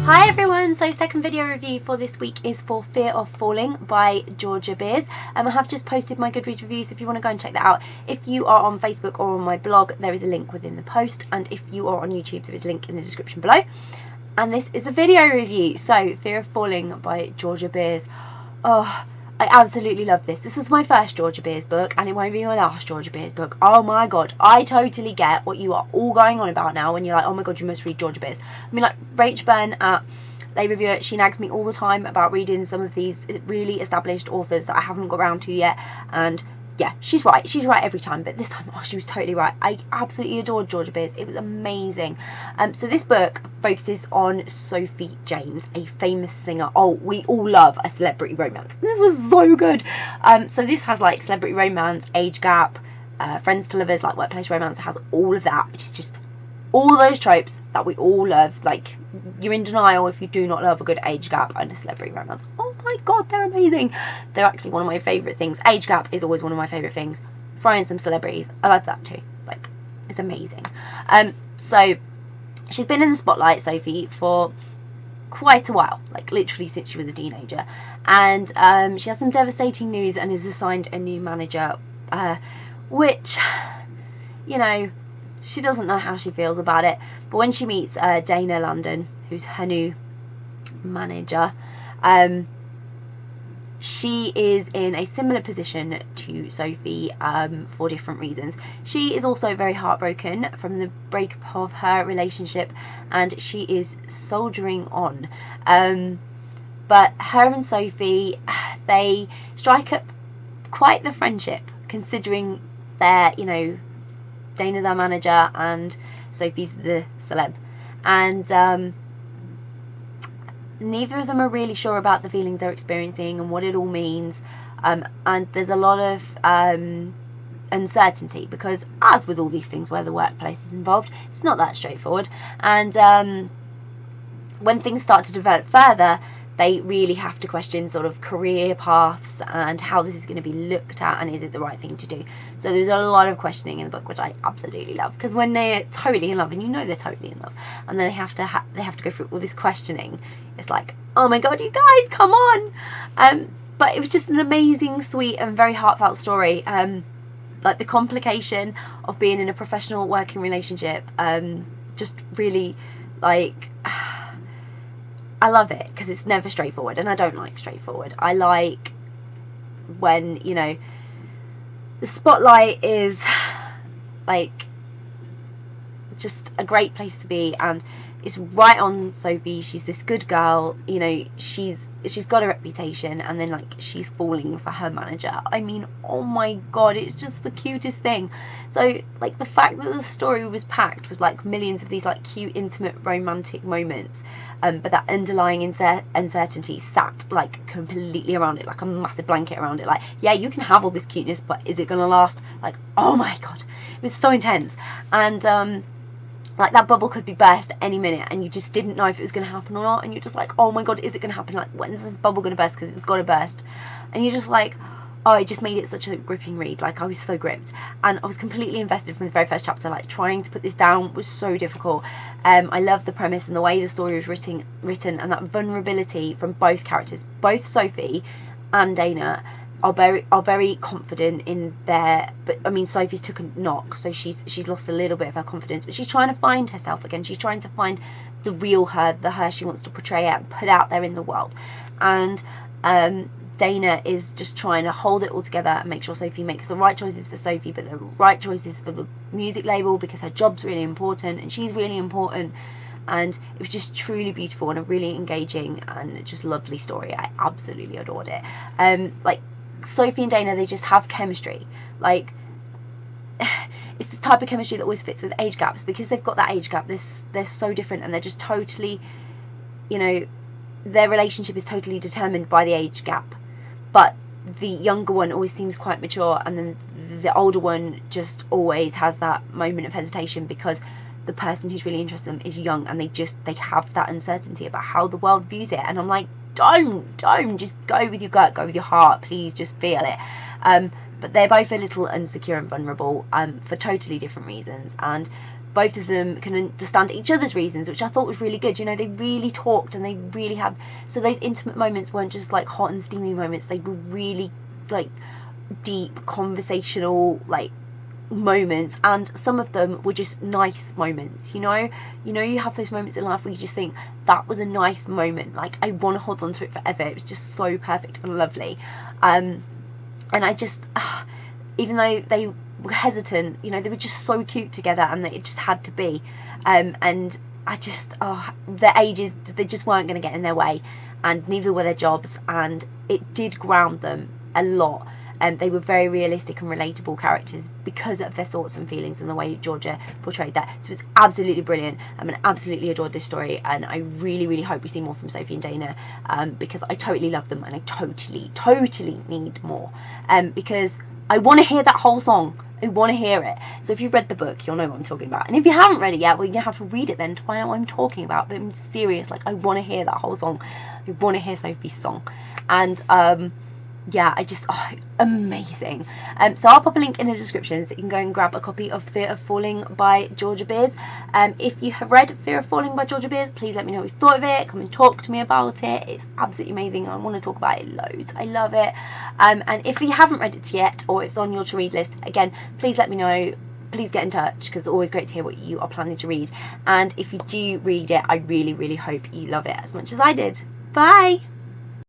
Hi everyone, so second video review for this week is for Fear of Falling by Georgia Beers. I have just posted my Goodreads review, so if you want to go and check that out. If you are on Facebook or on my blog, there is a link within the post, and if you are on YouTube, there is a link in the description below. And this is the video review. So Fear of Falling by Georgia Beers. Oh, I absolutely love this. This was my first Georgia Beers book, and it won't be my last Georgia Beers book. Oh my god, I totally get what you are all going on about now when you're like, oh my god, you must read Georgia Beers. I mean, like, Rach Byrne at Lesbireviewed, she nags me all the time about reading some of these really established authors that I haven't got around to yet, and yeah, she's right every time, but this time, oh, she was totally right. I absolutely adored Georgia Beers. It was amazing. So this book focuses on Sophie James, a famous singer. Oh, we all love a celebrity romance. This was so good. So this has like celebrity romance, age gap, friends to lovers, like workplace romance. It has all of that, which is just all those tropes that we all love. Like, you're in denial if you do not love a good age gap and a celebrity romance. Oh my god, they're amazing. They're actually one of my favourite things. Age gap is always one of my favourite things. Throw in some celebrities, I love that too. Like, it's amazing. So she's been in the spotlight, Sophie, for quite a while, like literally since she was a teenager, and she has some devastating news and is assigned a new manager, which, you know, she doesn't know how she feels about it. But when she meets Dana London, who's her new manager, she is in a similar position to Sophie for different reasons. She is also very heartbroken from the breakup of her relationship, and she is soldiering on. But her and Sophie, they strike up quite the friendship, considering they're, you know, Dana's our manager and Sophie's the celeb, and neither of them are really sure about the feelings they're experiencing and what it all means, and there's a lot of uncertainty, because as with all these things where the workplace is involved, it's not that straightforward, and when things start to develop further, they really have to question sort of career paths and how this is going to be looked at, and is it the right thing to do. So there's a lot of questioning in the book, which I absolutely love, because when they're totally in love, and you know they're totally in love, and then they have to go through all this questioning, it's like, oh my god, you guys, come on. But it was just an amazing, sweet, and very heartfelt story. Like, the complication of being in a professional working relationship, just really, like, I love it because it's never straightforward, and I don't like straightforward. I like when, you know, the spotlight is like just a great place to be, and it's right on Sophie. She's this good girl, you know, she's got a reputation, and then like she's falling for her manager. I mean, oh my god, it's just the cutest thing. So like the fact that the story was packed with like millions of these like cute, intimate, romantic moments, but that underlying uncertainty sat like completely around it, like a massive blanket around it. Like, yeah, you can have all this cuteness, but is it gonna last? Like, oh my god, it was so intense. And like, that bubble could be burst any minute, and you just didn't know if it was going to happen or not, and you're just like, oh my god, is it going to happen? Like, when's this bubble going to burst? Because it's got to burst. And you're just like, oh, it just made it such a gripping read. Like, I was so gripped, and I was completely invested from the very first chapter. Like, trying to put this down was so difficult. I love the premise and the way the story was written, and that vulnerability from both characters. Both Sophie and Dana are very confident in their, but I mean, Sophie's took a knock, so she's lost a little bit of her confidence, but she's trying to find herself again. She's trying to find the real her, the her she wants to portray out and put out there in the world. And Dana is just trying to hold it all together and make sure Sophie makes the right choices for Sophie, but the right choices for the music label, because her job's really important and she's really important. And it was just truly beautiful and a really engaging and just lovely story. I absolutely adored it. Like, Sophie and Dana, they just have chemistry. Like, it's the type of chemistry that always fits with age gaps, because they've got that age gap. They're so different, and they're just totally, you know, their relationship is totally determined by the age gap. But the younger one always seems quite mature, and then the older one just always has that moment of hesitation, because the person who's really interested in them is young, and they have that uncertainty about how the world views it. And I'm like, don't just go with your gut, go with your heart, please just feel it. But they're both a little insecure and vulnerable, for totally different reasons, and both of them can understand each other's reasons, which I thought was really good. You know, they really talked, and they really had, so those intimate moments weren't just like hot and steamy moments, they were really like deep conversational like moments, and some of them were just nice moments. You know, you have those moments in life where you just think, that was a nice moment, like I want to hold on to it forever. It was just so perfect and lovely. And I just even though they were hesitant, you know, they were just so cute together, and it just had to be. And I just, their ages, they just weren't going to get in their way, and neither were their jobs, and it did ground them a lot. They were very realistic and relatable characters because of their thoughts and feelings and the way Georgia portrayed that. So it was absolutely brilliant. I mean, I absolutely adored this story, and I really, really hope we see more from Sophie and Dana, because I totally love them, and I totally need more, because I want to hear that whole song. I want to hear it. So if you've read the book, you'll know what I'm talking about. And if you haven't read it yet, well, you have to read it then to find out what I'm talking about. But I'm serious, like, I want to hear that whole song. I want to hear Sophie's song. And yeah, I just, amazing. So I'll pop a link in the description so you can go and grab a copy of Fear of Falling by Georgia Beers. If you have read Fear of Falling by Georgia Beers, please let me know what you thought of it. Come and talk to me about it. It's absolutely amazing. I want to talk about it loads. I love it. And if you haven't read it yet, or it's on your to read list, again, please let me know. Please get in touch, because it's always great to hear what you are planning to read. And if you do read it, I really, really hope you love it as much as I did. Bye!